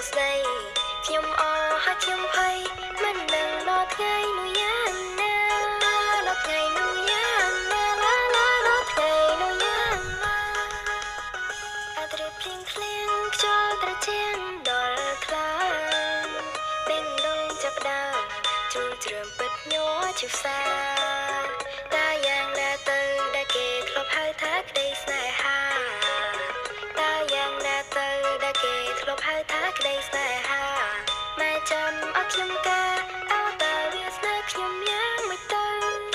ស្ដីខ្ញុំអហើយខ្ញុំភ័យមិនដឹងដល់ថ្ងៃនោះយ៉ាងណាដល់ថ្ងៃនោះយ៉ាងណាឡាឡាដល់ថ្ងៃនោះយ៉ាងណាអត់រៀបភ្លៀងភ្លៀងខ្យល់ត្រជាក់ដល់ខ្លាំងបេងដូងចាប់ដើមជ្រួលជ្រើមពិតញ័រជាផ្សាតាយ៉ាងណាទៅដែលគេធ្លាប់ហៅថាក្តីស្នេហាតាយ៉ាងណាទៅដែលគេធ្លាប់ហៅថាក្តីស្នេហាម៉ែចាំអត់ខ្ញុំកាអើតើវាស្នេហ៍ខ្ញុំយ៉ាងមិនទៅ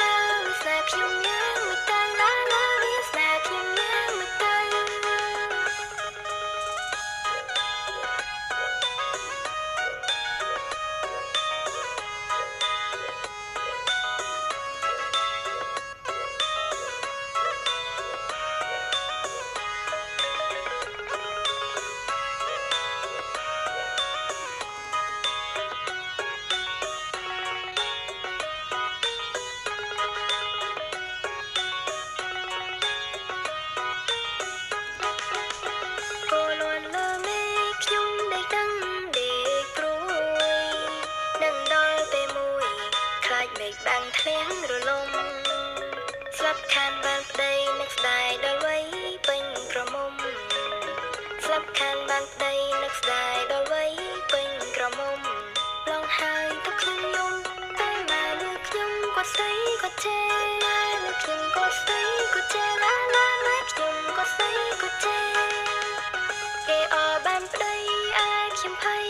តើវាស្នេហ៍ខ្ញុំយ៉ាងមិនទៅឡាឡាវាស្នេហ៍ខ្ញុំយ៉ាងមិនទៅគោលន់លើមេខ្ញុំដេកដឹងដេកព្រួយនឹងដល់ពេលមួយខ្លាចមេឃបាំងធ្លៀងរលំស្លាប់ខានបានប្តីនឹកស្ដាយដល់វ័យពេញក្រមុំស្លាប់ខានបានប្តីនឹកស្ដាយដល់វ័យពេញក្រមុំឡងហើយទៅខ្ញុំយំតែមកលើខ្ញុំគាត់ស្អីគាត់ជេរលើខ្ញុំគាត់ស្អីគាត់ជេរឡាឡាលើខ្ញុំគាត់ស្អីគាត់ជេរគេអបានប្តីអើខ្ញុំភ័យ